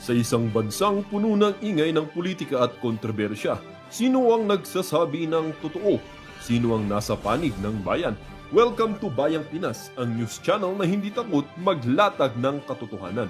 Sa isang bansang puno ng ingay ng politika at kontrobersya, sino ang nagsasabi ng totoo? Sino ang nasa panig ng bayan? Welcome to Bayang Pinas, ang news channel na hindi takot maglatag ng katotohanan.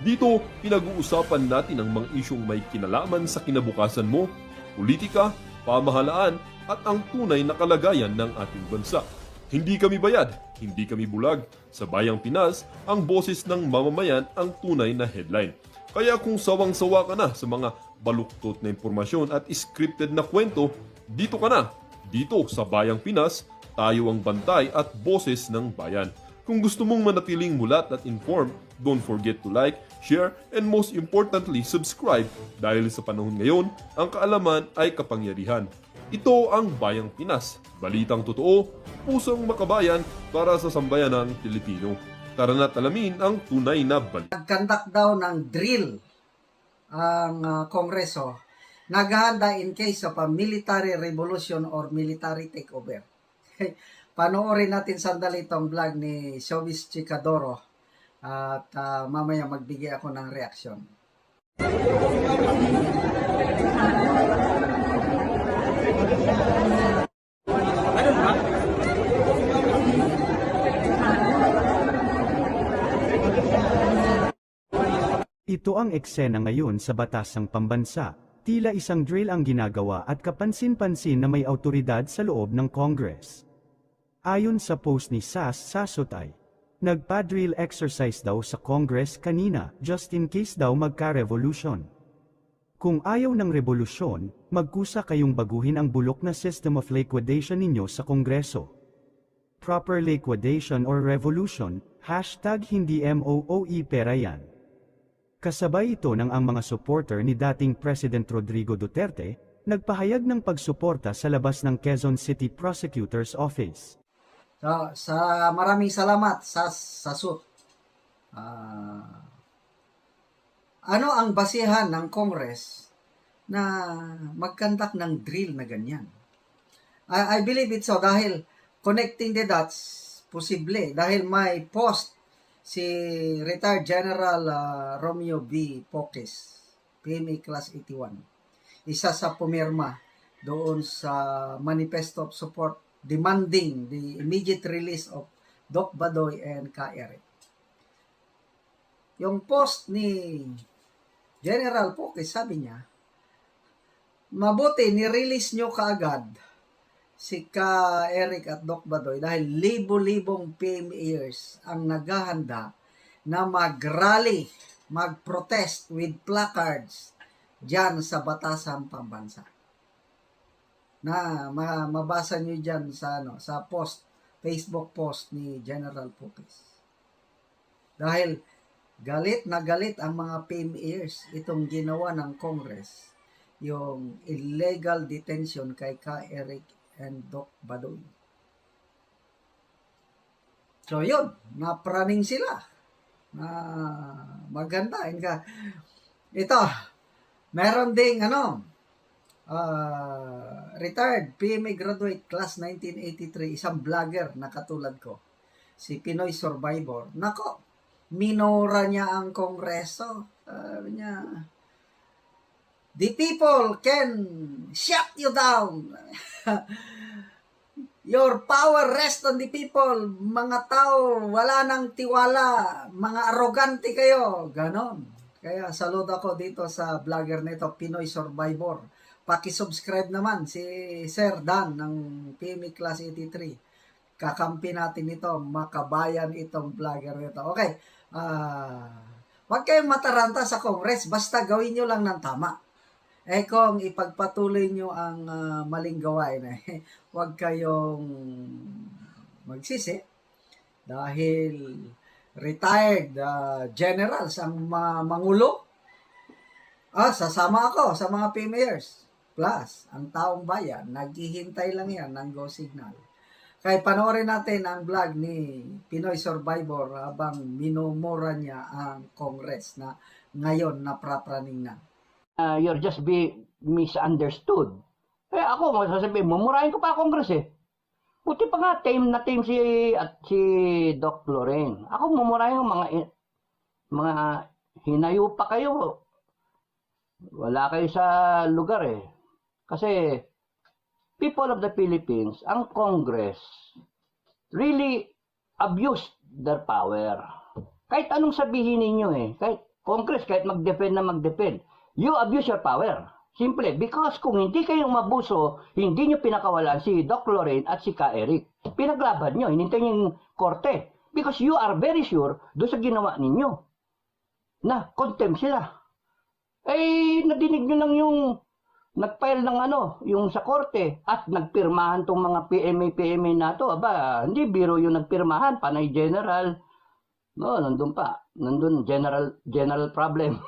Dito, pinag-uusapan natin ang mga isyong may kinalaman sa kinabukasan mo, politika, pamahalaan at ang tunay na kalagayan ng ating bansa. Hindi kami bayad, hindi kami bulag. Sa Bayang Pinas, ang boses ng mamamayan ang tunay na headline. Kaya kung sawang-sawa ka na sa mga baluktot na impormasyon at scripted na kwento, dito ka na. Dito sa Bayang Pinas, tayo ang bantay at boses ng bayan. Kung gusto mong manatiling mulat at informed, don't forget to like, share, and most importantly, subscribe dahil sa panahon ngayon, ang kaalaman ay kapangyarihan. Ito ang Bayang Pinas, balitang totoo, pusong makabayan para sa sambayanang Pilipino. Tara na't alamin ang tunay na balita. Nagkandak daw ng drill ang Kongreso, naghahanda in case of a military revolution or military takeover. Panoorin natin sandali itong vlog ni Showbiz Chikadoro at mamaya magbigay ako ng reaksyon. Ito ang eksena ngayon sa batasang pambansa. Tila isang drill ang ginagawa at kapansin-pansin na may autoridad sa loob ng Congress. Ayon sa post ni Sas Sasotay, nagpa-drill exercise daw sa Congress kanina just in case daw magka-revolution. Kung ayaw ng revolusyon, magkusa kayong baguhin ang bulok na system of liquidation ninyo sa Kongreso. Proper liquidation or revolution, #hindi MOOE pera yan. Kasabay ito ng ang mga supporter ni dating President Rodrigo Duterte, nagpahayag ng pagsuporta sa labas ng Quezon City Prosecutor's Office. Sa maraming salamat sa Sasut. Ano ang basihan ng Congress na magkandak ng drill na ganyan? I believe it so dahil connecting the dots, posible, dahil may post si retired General Romeo B. Poques, PMA Class 81. Isa sa pumirma doon sa Manifesto of Support demanding the immediate release of Doc Badoy and Ka Eric. Yung post ni General Poques, sabi niya, mabuti ni-release nyo kaagad si Ka Eric at Doc Badoy dahil libo-libong PMAers ang naghahanda na mag-rally, mag-protest with placards dyan sa Batasang Pambansa. Na mabasa nyo dyan sa post, Facebook post ni General Poques. Dahil galit na galit ang mga PMAers itong ginawa ng Congress, yung illegal detention kay Ka Eric and Doc Badoy. So yun, napraning sila. Maganda. Ito, meron ding retired PMA graduate class 1983, isang vlogger na katulad ko, si Pinoy Survivor. Nako, minora niya ang Kongreso. Sabi niya, the people can shut you down. Your power rests on the people. Mga tao, wala nang tiwala. Mga arrogante kayo. Ganon. Kaya saludo ako dito sa vlogger nito, Pinoy Survivor. Paki-subscribe naman si Sir Dan ng PMA Class 83. Kakampi natin ito. Makabayan itong vlogger nito. Okay. Huwag kayong mataranta sa Congress. Basta gawin nyo lang ng tama. Kung ipagpatuloy nyo ang maling gawain, huwag kayong magsisi dahil retired generals ang mangulo. Sasama ako sa mga PMAers. Plus, ang taong bayan, naghihintay lang yan ng go signal. Kaya panoorin natin ang vlog ni Pinoy Survivor habang minumura niya ang Congress na ngayon naprapraning na. You're just be misunderstood. Ako, masasabihin, mumurahin ko pa Congress eh. Buti pa nga, team si Doc Loren. Ako mumurahin yung mga hinayo pa kayo. Wala kayo sa lugar eh. Kasi people of the Philippines, ang Congress really abused their power. Kahit anong sabihin ninyo eh, kahit Congress, kahit mag-defend na mag-defend, you abuse your power. Simple, because kung hindi kayong mabuso, hindi nyo pinakawalan si Doc Lorraine at si Ka Eric. Pinaglaban nyo, hinintay nyo yung korte. Because you are very sure doon sa ginawa ninyo na contempt sila. Eh, nadinig nyo lang yung nag-file ng yung sa korte at nagpirmahan tong mga PMA na to. Aba, hindi biro yung nagpirmahan, panay general. No, nandun pa. Nandun, general problem.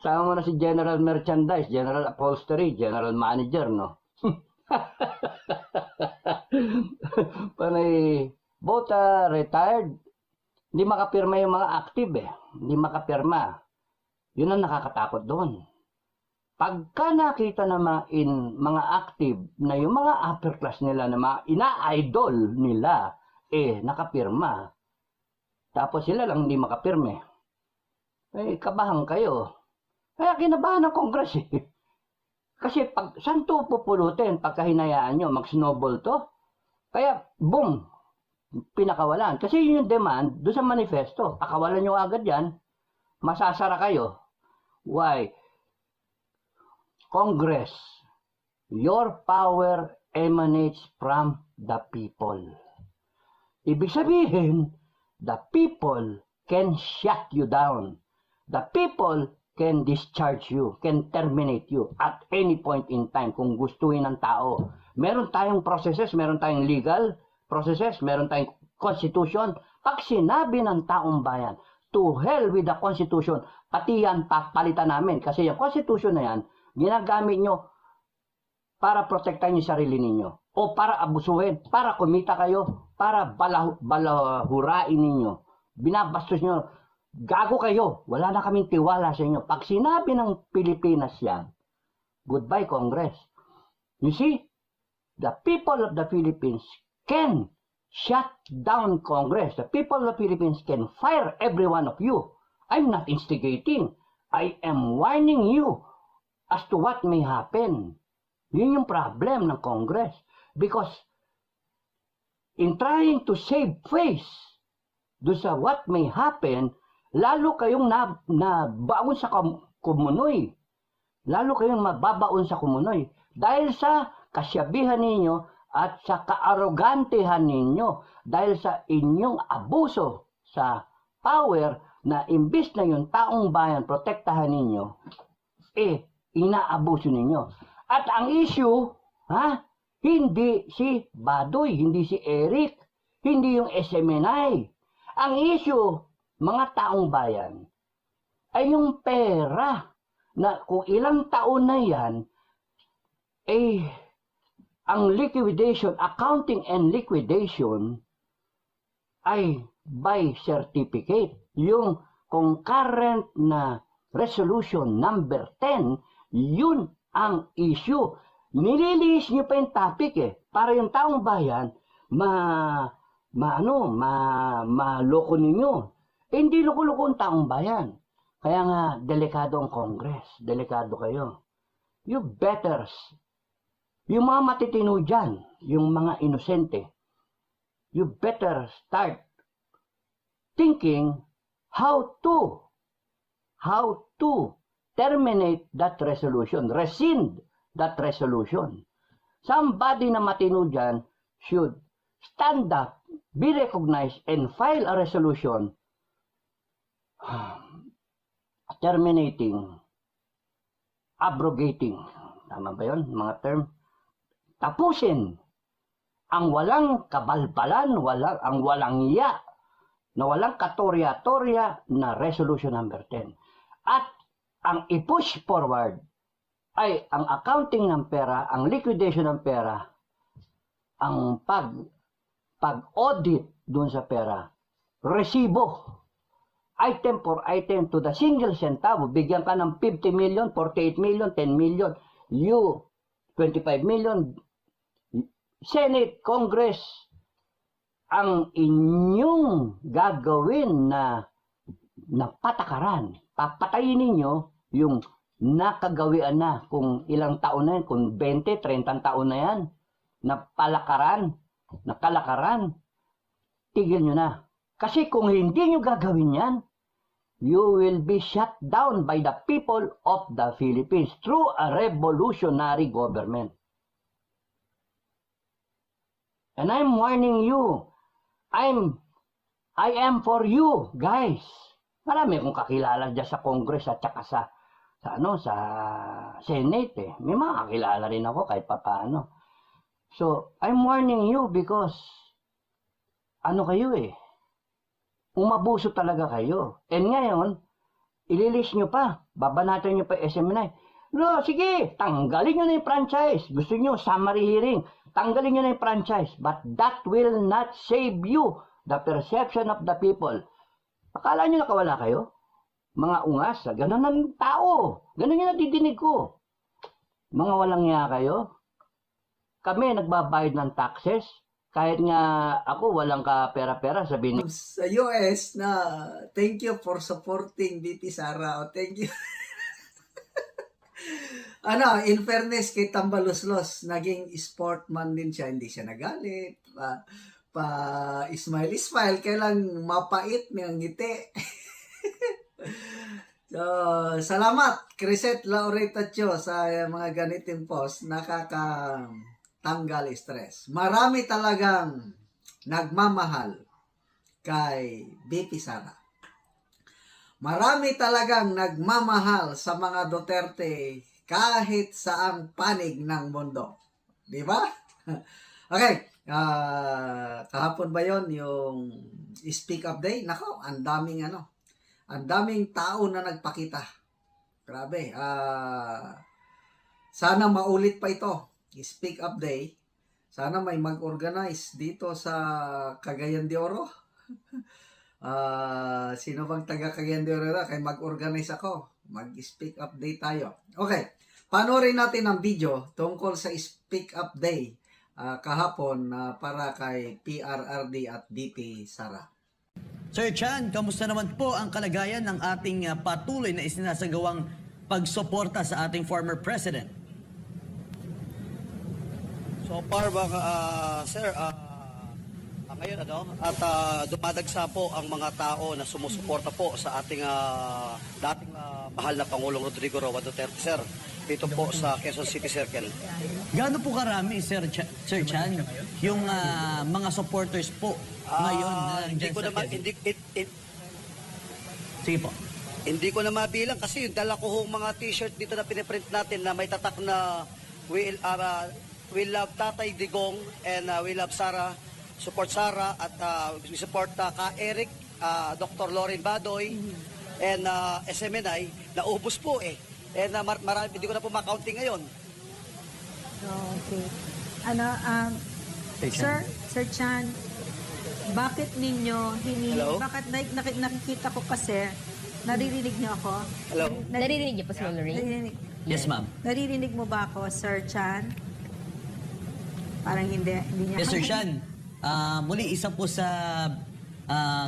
Sama mo na si General Merchandise, General Upholstery, General Manager, no? Panay, both retired, hindi makapirma yung mga active eh. Hindi makapirma. Yun ang nakakatakot doon. Pagka nakita na mga active na yung mga upper class nila na mga ina-idol nila, nakapirma. Tapos sila lang hindi makapirme. Kabahan kayo. Kaya kinabahan ng Congress eh. Kasi saan to pupulutin pagka hinayaan nyo, mag-snowball to? Kaya, boom, pinakawalan. Kasi yun yung demand doon sa manifesto. Pakawalan nyo agad yan, masasara kayo. Why? Congress, your power emanates from the people. Ibig sabihin, the people can shut you down. The people can discharge you, can terminate you at any point in time kung gustuhin ng tao. Meron tayong processes, meron tayong legal processes, meron tayong constitution. Pag sinabi ng taong bayan, to hell with the constitution, pati yan papalitan namin. Kasi yung constitution na yan, ginagamit nyo para protektahan yung sarili ninyo. O para abusuhin, para kumita kayo, para balahurain ninyo. Binabastos nyo. Gago kayo. Wala na kaming tiwala sa inyo. Pag sinabi ng Pilipinas yan, goodbye Congress. You see, the people of the Philippines can shut down Congress. The people of the Philippines can fire every one of you. I'm not instigating. I am warning you as to what may happen. Yun yung problem ng Congress. Because in trying to save face do sa what may happen, lalo kayong nabaon sa kumunoy. Lalo kayong mababaon sa kumunoy. Dahil sa kasyabihan ninyo at sa kaarogantehan ninyo. Dahil sa inyong abuso sa power na imbis na yung taong bayan protektahan ninyo, inaabuso ninyo. At ang issue, hindi si Badoy, hindi si Eric, hindi yung SMNI. Ang issue, mga taong bayan, ay yung pera na kung ilang taon na yan, ang liquidation, accounting and liquidation ay by certificate. Yung concurrent na resolution number 10, yun ang issue. Nililihis nyo pa yung topic para yung taong bayan maloko ninyo. Hindi loko-loko ang taong bayan. Kaya nga, delikado ang Congress. Delikado kayo. You betters. Yung mga matitino dyan, yung mga inosente, you better start thinking how to terminate that resolution, rescind that resolution. Somebody na matino dyan should stand up, be recognized, and file a resolution terminating, abrogating, tama ba yun, mga term? Tapusin ang walang kabalbalan, ang walang iya, na walang katorya-torya na resolution number 10. At ang i-push forward ay ang accounting ng pera, ang liquidation ng pera, ang pag-audit dun sa pera, resibo, item for item to the single centavo. Bigyan ka ng 50 million, 48 million, 10 million, you 25 million, Senate, Congress, ang inyong gagawin na ng patakaran. Papatayin ninyo yung nakagawian na kung ilang taon na yan, kung 20, 30 taon na yan, na palakaran, na kalakaran, tigil nyo na. Kasi kung hindi nyo gagawin yan, you will be shut down by the people of the Philippines through a revolutionary government. And I'm warning you, I am for you, guys. Marami akong kakilala dyan sa Congress at saka sa Senate eh. May mga kakilala rin ako kahit papaano. So, I'm warning you because kayo eh. Umabuso talaga kayo. And ngayon, ililis nyo pa. Babanatan nyo pa SMNI. No, sige, tanggalin nyo na yung franchise. Gusto nyo, summary hearing. Tanggalin nyo na yung franchise. But that will not save you. The perception of the people. Akala nyo nakawala kayo? Mga ungas, ganun ang tao. Ganun yung nadidinig ko. Mga walang niya kayo. Kami nagbabayad ng taxes. Kahit nga ako walang ka pera-pera, sabihin Sa US na thank you for supporting BP Sara. O thank you. In fairness kay Tambaloslos, naging sportman din siya. Hindi siya nagalit. Smile. Kailang mapait ng ngiti. So, salamat, Crisette Lauretaccio, sa mga ganitong post. Nakakatanggal stress. Marami talagang nagmamahal kay BP Sara. Marami talagang nagmamahal sa mga Duterte kahit saang panig ng mundo. Di ba? Okay. Kahapon ba yon yung Speak Up Day? Nako, ang daming tao na nagpakita. Grabe. Sana maulit pa ito. Speak Up Day. Sana may mag-organize dito sa Cagayan de Oro. Sino bang taga Cagayan de Oro? Kaya mag-organize ako. Mag-Speak Up Day tayo. Okay. Panoorin natin ang video tungkol sa Speak Up Day kahapon para kay PRRD at BP Sara. Sir Chan, kamusta naman po ang kalagayan ng ating patuloy na isinasagawang pagsuporta sa ating former president? So far, sir, ngayon at dumadagsa po ang mga tao na sumusuporta po sa ating dating mahal na Pangulong Rodrigo Roa Duterte, sir. Dito po sa Quezon City Circle. Gaano po karami, Sir Chan, yung mga supporters po ngayon? Hindi ko naman, Sige po. Hindi ko na mabilang kasi yung dala ko hong mga t-shirt dito na piniprint natin na may tatak na we love Tatay Digong and we love Sara, support Sara at we support ka Eric, Dr. Loren Badoy and SMNI, naubos po eh. And marami, hindi ko na po ma-counting ngayon. Okay. Sir Chan, bakit ninyo bakit nakikita ko kasi, naririnig niyo ako? Hello? Naririnig niyo po si Ma'am Lorraine? Yes, ma'am. Naririnig mo ba ako, Sir Chan? Parang hindi niya. Yes, Sir Chan. Muli, isa po sa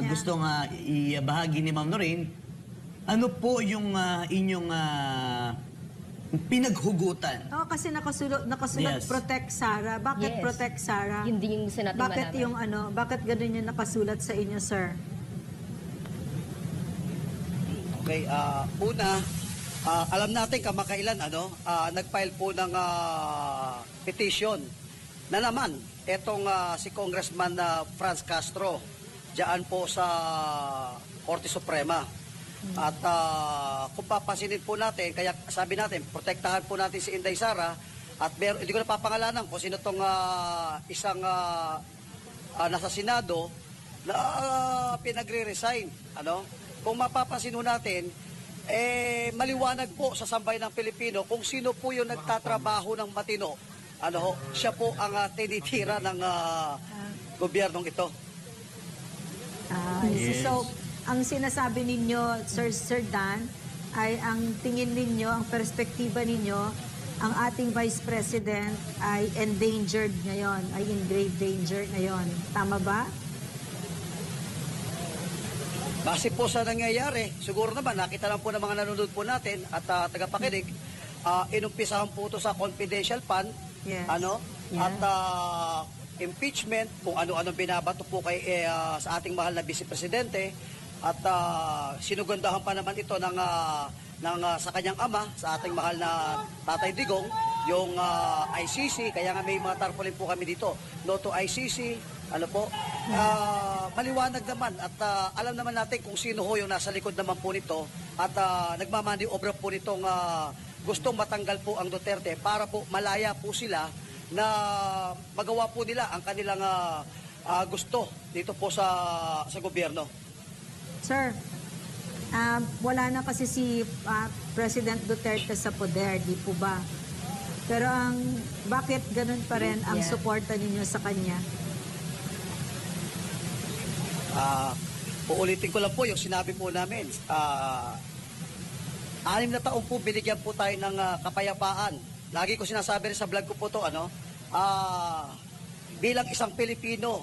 gustong ibahagi ni Ma'am Lorraine. Ano po yung inyong pinaghugutan? Kasi nakasulat Yes. Protect Sara. Bakit Yes. Protect Sara? Yun din yung gusto natin Bakit malaman. yung bakit ganun yung nakasulat sa inyo, sir? Okay, una, alam natin kamakailan nag-file po ng petition na naman etong si Congressman Franz Castro diyan po sa Korte Suprema. At kung papansinin po natin, kaya sabi natin, protektahan po natin si Inday Sara at hindi ko na papangalanan kung sino tong isang nasa Senado na pinagre-resign. Kung mapapansin po natin, maliwanag po sa sambayan ng Pilipino kung sino po yung nagtatrabaho ng matino. Siya po ang tinitira ng gobyernong ito. Yes. So, ang sinasabi ninyo, Sir Dan, ay ang tingin ninyo, ang perspektiba ninyo, ang ating Vice President ay endangered ngayon, ay in grave danger ngayon. Tama ba? Base po sa nangyayari, siguro naman nakita lang po ng mga nanonood po natin at tagapakinig, inumpisahan po ito sa confidential fund, Yes. at impeachment, kung ano-ano binabato po sa ating mahal na Vice Presidente, at sinugundahan pa naman ito ng sa kanyang ama, sa ating mahal na Tatay Digong, yung ICC, kaya nga may mga tarpaulin po kami dito. No to ICC, maliwanag naman at alam naman natin kung sino ho yung nasa likod naman po nito at nagmamani obra po nitong gustong matanggal po ang Duterte para po malaya po sila na magawa po nila ang kanilang gusto dito po sa gobyerno. Sir, wala na kasi si President Duterte sa poder, di po ba? Pero bakit ganun pa rin ang suporta ninyo sa kanya? Uulitin ko lang po yung sinabi po namin. 6 na taon po binigyan po tayo ng kapayapaan. Lagi ko sinasabi rin sa vlog ko po to, bilang isang Pilipino,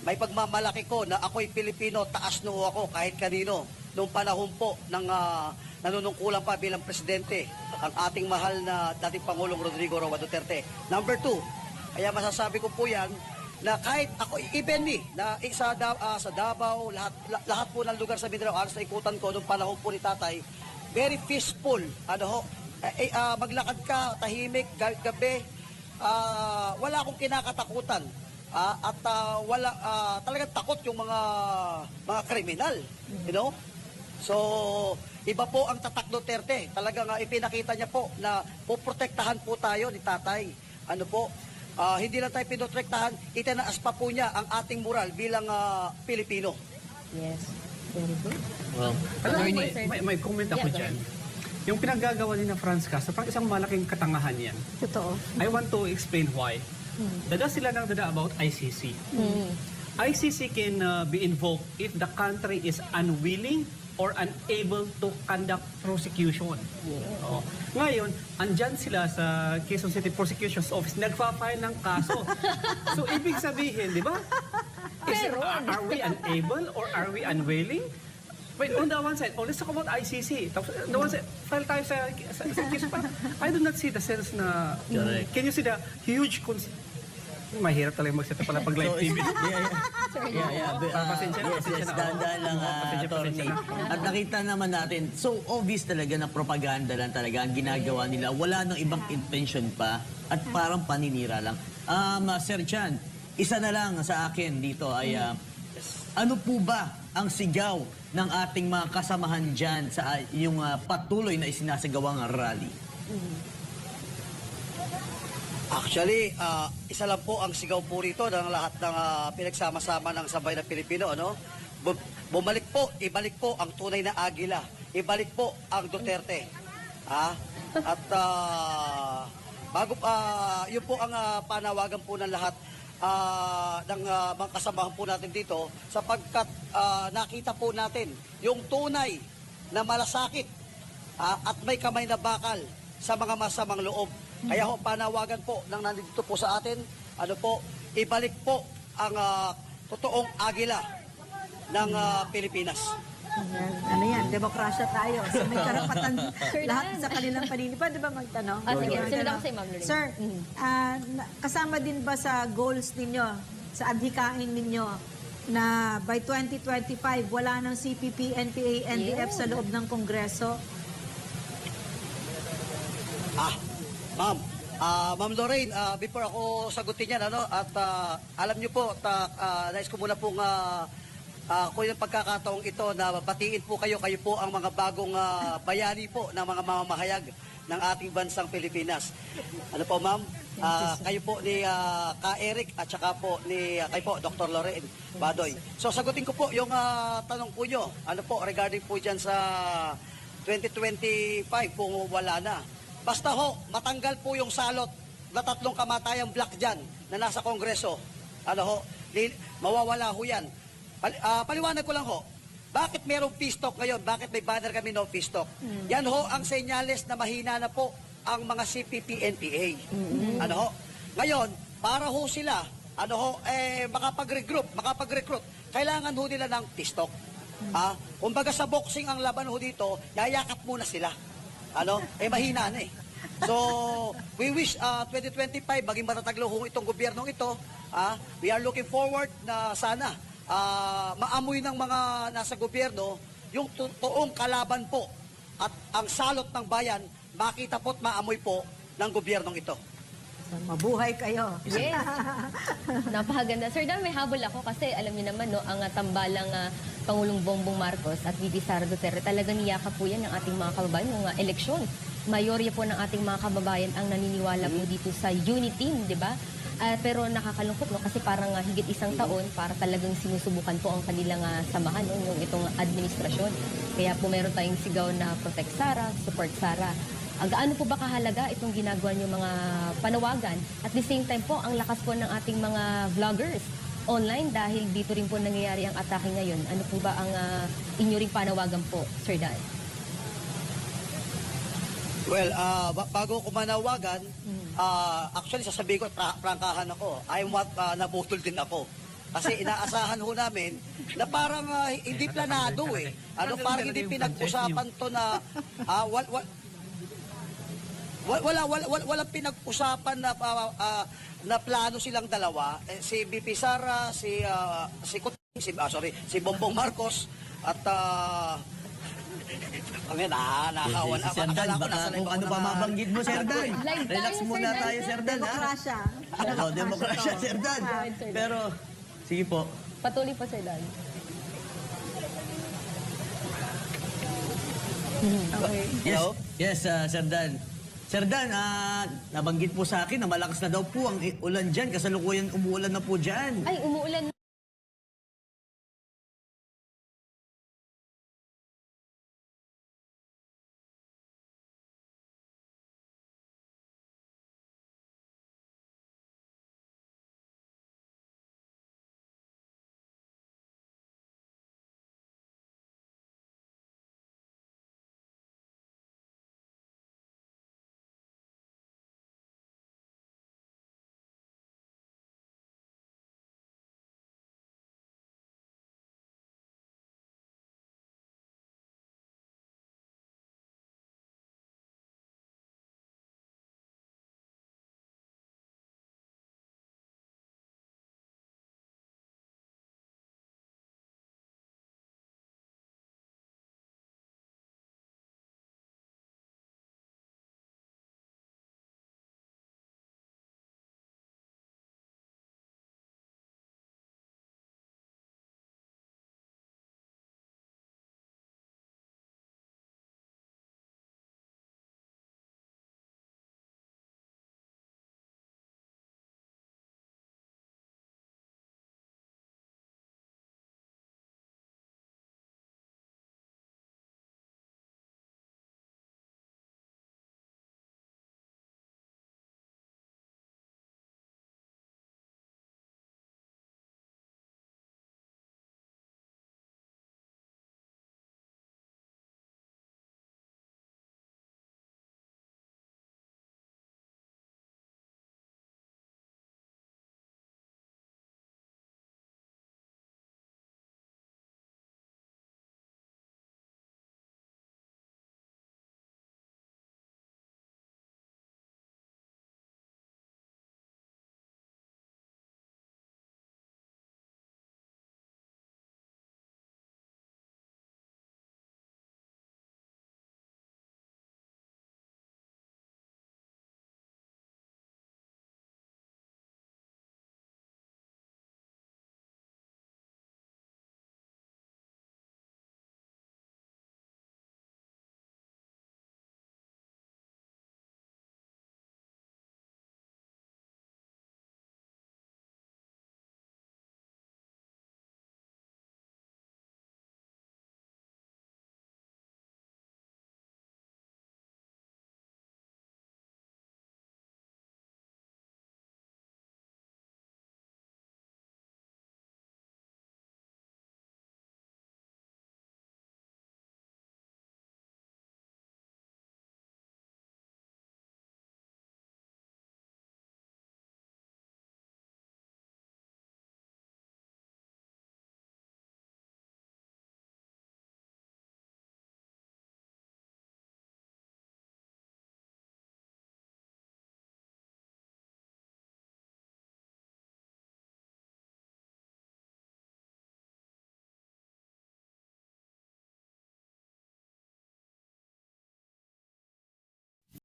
may pagmamalaki ko na ako'y Pilipino, taas noo ako kahit kanino. Noong panahon po ng nanunungkulan pa bilang presidente, ang ating mahal na dating Pangulong Rodrigo Roa Duterte. Number 2, kaya masasabi ko po yan, na kahit ako, even me, na sa Davao, lahat po ng lugar sa Mindanao, sa ikutan ko noong panahon po ni Tatay, very peaceful, maglakad ka, tahimik, gabi, wala akong kinakatakutan. At wala talagang takot yung mga kriminal, you know? So, iba po ang tatak Duterte. Talagang ipinakita niya po na poprotektahan po tayo ni Tatay. Hindi lang tayo pinoprotektahan, itinaas pa po niya ang ating moral bilang Pilipino. Yes. Very good. Well, may comment ako dyan. Yung pinaggagawa ni na Franz Castro, parang isang malaking katangahan yan. Totoo. I want to explain why. Dada sila ng dada about ICC. ICC can be invoked if the country is unwilling or unable to conduct prosecution. Oh. Ngayon, andyan sila sa Quezon City Prosecution's Office, nagfa-file ng kaso. So, ibig sabihin, di ba? Are we unable or are we unwilling? Wait, on the one side, let's talk about ICC. Tapos, on the one side, file tayo sa case. I do not see the sense na... Can you see the huge... Mahirap talaga mag-set up pala pag live TV. Pasensya na. Dahan-dahan lang, attorney. At nakita naman natin, so obvious talaga na propaganda lang talaga ang ginagawa nila. Wala nang ibang intention pa at parang paninira lang. Sir Chan, isa na lang sa akin dito ay ano po ba ang sigaw ng ating mga kasamahan dyan sa yung patuloy na isinasagawang rally? Actually, isa lang po ang sigaw po rito ng lahat ng pinagsama-sama ng sabay na Pilipino. Ibalik po ang tunay na agila. Ibalik po ang Duterte. At yun po ang panawagan po ng lahat ng mga kasamahan po natin dito sapagkat nakita po natin yung tunay na malasakit at may kamay na bakal sa mga masamang loob. Kaya panawagan po ng nandito po sa atin, ibalik po ang totoong agila ng Pilipinas. Demokrasya tayo. So may karapatan lahat sa kanilang paninipan. Di ba magtanong? Sige, sunod ako sa Ma'am Lorraine. Sir, kasama din ba sa goals ninyo, sa adhikain ninyo, na by 2025, wala ng CPP, NPA, NDF sa loob ng Kongreso? Ma'am Lorraine, before ako sagutin yan, at alam niyo po, nais ko muna pong kung yung pagkakataong ito na batiin po kayo po ang mga bagong bayani po ng mga mamamahayag ng ating bansang Pilipinas. Ma'am? Kayo po ni Ka Eric at saka po kayo po, Dr. Lorraine Badoy. So sagutin ko po yung tanong po nyo, regarding po dyan sa 2025 kung wala na. Basta matanggal po yung salot na 3 kamatayang black dyan na nasa Kongreso. Mawawala ho yan. Paliwanag ko lang bakit merong peace talk ngayon? Bakit may banner kami no peace talk? Yan ang senyales na mahina na po ang mga CPP-NPA. Ngayon, para sila, makapag-recruit, kailangan nila ng peace talk. Kumbaga sa boxing ang laban ho dito, yayakap muna sila. Mahina na eh. So, we wish 2025 maging matatag ho itong gobyernong ito. We are looking forward na sana maamoy ng mga nasa gobyerno yung totoong kalaban po at ang salot ng bayan makita po at maamoy po ng gobyernong ito. Mabuhay kayo. Yes. Napakaganda. Sir Dan, may habol ako kasi alam niyo naman, no, ang tambalang Pangulong Bongbong Marcos at VP Sara Duterte, talagang niyakap po yan ng ating mga kababayan ng eleksyon. Mayorya po ng ating mga kababayan ang naniniwala po dito sa unity team, di ba? Pero nakakalungkot, no, kasi parang higit isang taon para talagang sinusubukan po ang kanilang samahan, no, yung itong administrasyon. Kaya po meron tayong sigaw na Protect Sara, Support Sara. Gaano po ba kahalaga itong ginagawa niyo mga panawagan? At the same time po, ang lakas po ng ating mga vloggers online dahil dito rin po nangyayari ang atake ngayon. Ano po ba ang inyo ring panawagan po, Sir Dan? Well, bago ko manawagan, actually sasabihin ko, prangkahan ako. Nabutol din ako. Kasi inaasahan ho namin na parang hindi planado eh. Parang hindi pinag-usapan to na wala pinag-usapan na plano silang dalawa. Si BP Sara, si Bongbong Marcos at nakakawan. Si Sir Dan, baka kung ano pa mabanggit mo, Sir Dan. Relax muna tayo, Sir Dan. Demokrasya. Demokrasya, Sir Dan. Pero, sige po. Patuloy po, Sir Dan. Yes, Sir Dan. Sir Dan, nabanggit po sa akin na malakas na daw po ang ulan dyan. Kasalukuyan umuulan na po dyan. Ay, umuulan